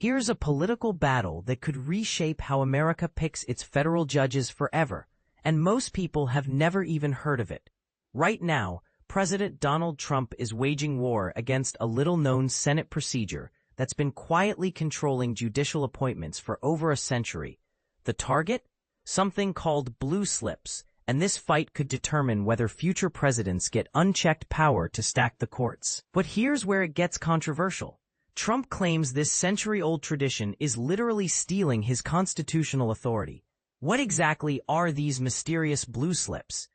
Here's a political battle that could reshape how America picks its federal judges forever, and most people have never even heard of it. Right now, President Donald Trump is waging war against a little-known Senate procedure that's been quietly controlling judicial appointments for over a century. The target? Something called blue slips, and this fight could determine whether future presidents get unchecked power to stack the courts. But here's where it gets controversial. Trump claims this century-old tradition is literally stealing his constitutional authority. What exactly are these mysterious blue slips?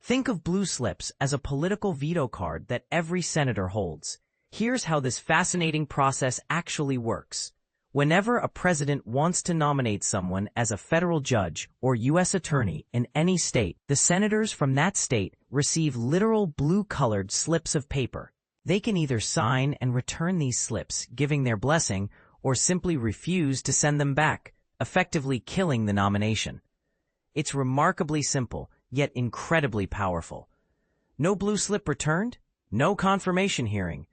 Think of blue slips as a political veto card that every senator holds. Here's how this fascinating process actually works. Whenever a president wants to nominate someone as a federal judge or U.S. attorney in any state, the senators from that state receive literal blue-colored slips of paper. They can either sign and return these slips, giving their blessing, or simply refuse to send them back, effectively killing the nomination. It's remarkably simple, yet incredibly powerful. No blue slip returned, no confirmation hearing.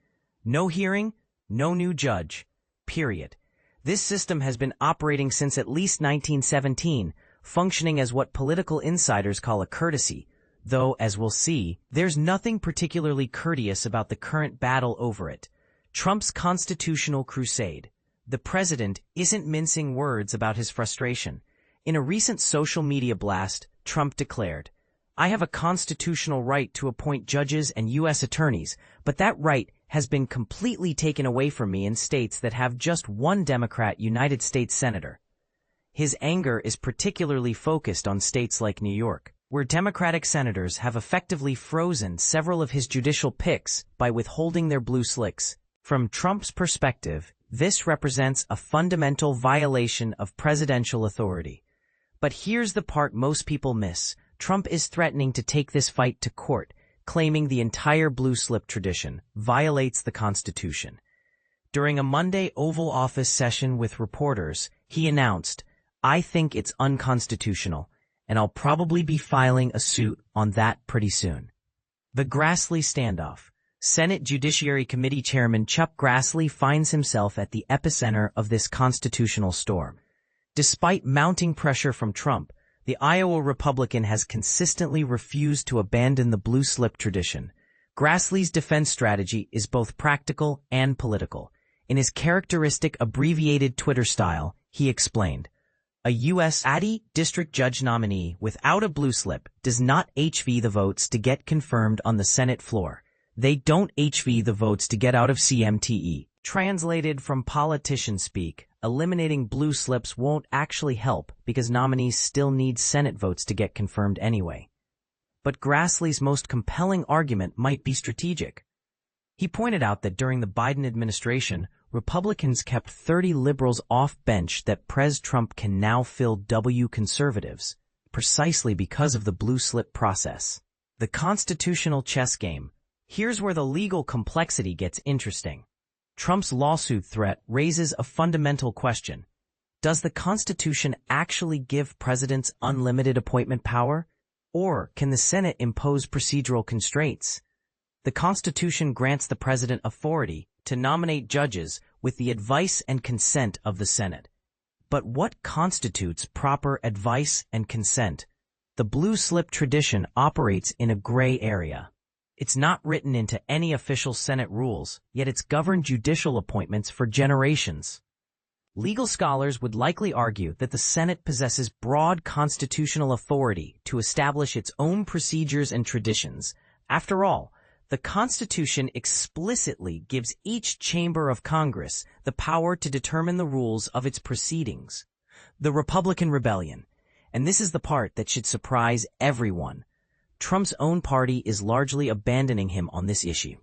No hearing, no new judge. Period. This system has been operating since at least 1917, functioning as what political insiders call a courtesy, though, as we'll see, there's nothing particularly courteous about the current battle over it. Trump's constitutional crusade. The president isn't mincing words about his frustration. In a recent social media blast, Trump declared, "I have a constitutional right to appoint judges and U.S. attorneys, but that right has been completely taken away from me in states that have just one Democrat United States Senator." His anger is particularly focused on states like New York, where Democratic senators have effectively frozen several of his judicial picks by withholding their blue slicks. From Trump's perspective, this represents a fundamental violation of presidential authority. But here's the part most people miss. Trump is threatening to take this fight to court, claiming the entire blue slip tradition violates the Constitution. During a Monday Oval Office session with reporters, he announced, "I think it's unconstitutional, and I'll probably be filing a suit on that pretty soon." The Grassley standoff. Senate Judiciary Committee Chairman Chuck Grassley finds himself at the epicenter of this constitutional storm. Despite mounting pressure from Trump, the Iowa Republican has consistently refused to abandon the blue slip tradition. Grassley's defense strategy is both practical and political. In his characteristic abbreviated Twitter style, he explained, "A U.S. district judge nominee without a blue slip does not HV the votes to get confirmed on the Senate floor. They don't HV the votes to get out of CMTE." Translated from politician speak, eliminating blue slips won't actually help because nominees still need Senate votes to get confirmed anyway. But Grassley's most compelling argument might be strategic. He pointed out that during the Biden administration, Republicans kept 30 liberals off bench that Pres Trump can now fill W conservatives, precisely because of the blue slip process. The constitutional chess game. Here's where the legal complexity gets interesting. Trump's lawsuit threat raises a fundamental question. Does the Constitution actually give presidents unlimited appointment power? Or can the Senate impose procedural constraints? The Constitution grants the president authority to nominate judges with the advice and consent of the Senate. But what constitutes proper advice and consent? The blue slip tradition operates in a gray area. It's not written into any official Senate rules, yet it's governed judicial appointments for generations. Legal scholars would likely argue that the Senate possesses broad constitutional authority to establish its own procedures and traditions. After all, the Constitution explicitly gives each chamber of Congress the power to determine the rules of its proceedings. The Republican rebellion. And this is the part that should surprise everyone. Trump's own party is largely abandoning him on this issue.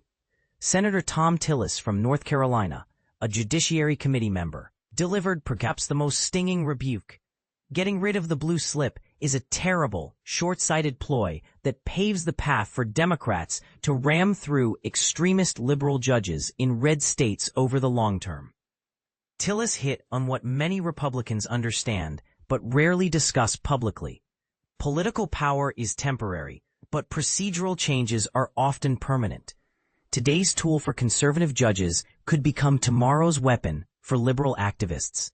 Senator Thom Tillis from North Carolina, a Judiciary Committee member, delivered perhaps the most stinging rebuke. Getting rid of the blue slip is a terrible, short-sighted ploy that paves the path for Democrats to ram through extremist liberal judges in red states over the long term. Tillis hit on what many Republicans understand but rarely discuss publicly. Political power is temporary, but procedural changes are often permanent. Today's tool for conservative judges could become tomorrow's weapon for liberal activists.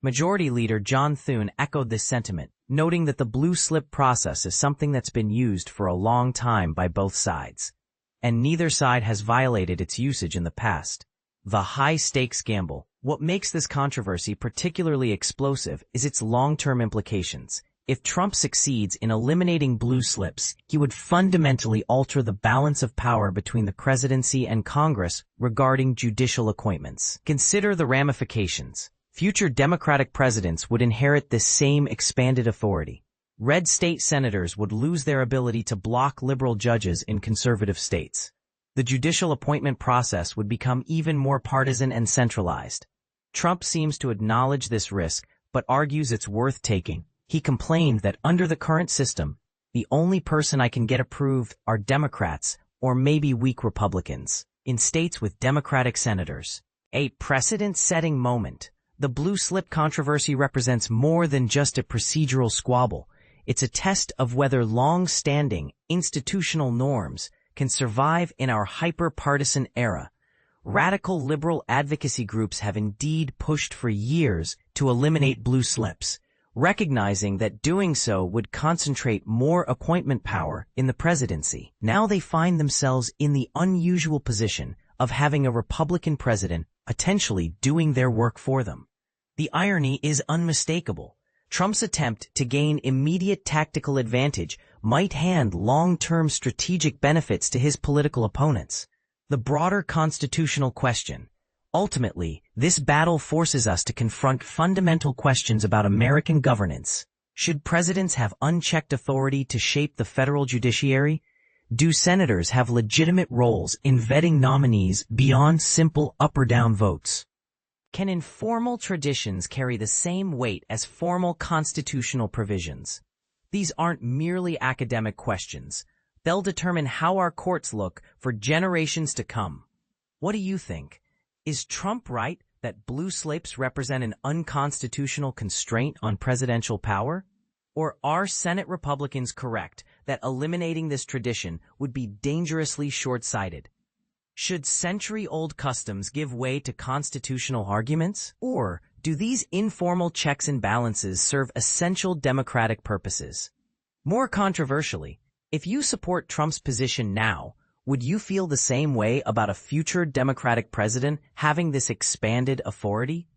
Majority Leader John Thune echoed this sentiment, noting that the blue slip process is something that's been used for a long time by both sides, and neither side has violated its usage in the past. The high-stakes gamble. What makes this controversy particularly explosive is its long-term implications. If Trump succeeds in eliminating blue slips, he would fundamentally alter the balance of power between the presidency and Congress regarding judicial appointments. Consider the ramifications. Future Democratic presidents would inherit this same expanded authority. Red state senators would lose their ability to block liberal judges in conservative states. The judicial appointment process would become even more partisan and centralized. Trump seems to acknowledge this risk, but argues it's worth taking. He complained that under the current system, the only person I can get approved are Democrats or maybe weak Republicans in states with Democratic senators. A precedent-setting moment. The blue slip controversy represents more than just a procedural squabble. It's a test of whether long-standing institutional norms can survive in our hyper-partisan era. Radical liberal advocacy groups have indeed pushed for years to eliminate blue slips, recognizing that doing so would concentrate more appointment power in the presidency. Now they find themselves in the unusual position of having a Republican president potentially doing their work for them. The irony is unmistakable. Trump's attempt to gain immediate tactical advantage might hand long-term strategic benefits to his political opponents. The broader constitutional question. Ultimately, this battle forces us to confront fundamental questions about American governance. Should presidents have unchecked authority to shape the federal judiciary? Do senators have legitimate roles in vetting nominees beyond simple up or down votes? Can informal traditions carry the same weight as formal constitutional provisions? These aren't merely academic questions. They'll determine how our courts look for generations to come. What do you think? Is Trump right that blue slips represent an unconstitutional constraint on presidential power? Or are Senate Republicans correct that eliminating this tradition would be dangerously short-sighted? Should century-old customs give way to constitutional arguments? Or do these informal checks and balances serve essential democratic purposes? More controversially, if you support Trump's position now, would you feel the same way about a future Democratic president having this expanded authority?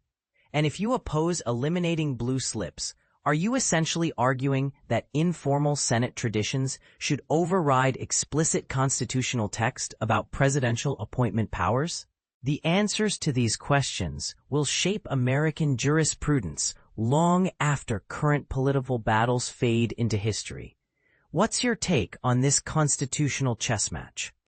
And if you oppose eliminating blue slips, are you essentially arguing that informal Senate traditions should override explicit constitutional text about presidential appointment powers? The answers to these questions will shape American jurisprudence long after current political battles fade into history. What's your take on this constitutional chess match?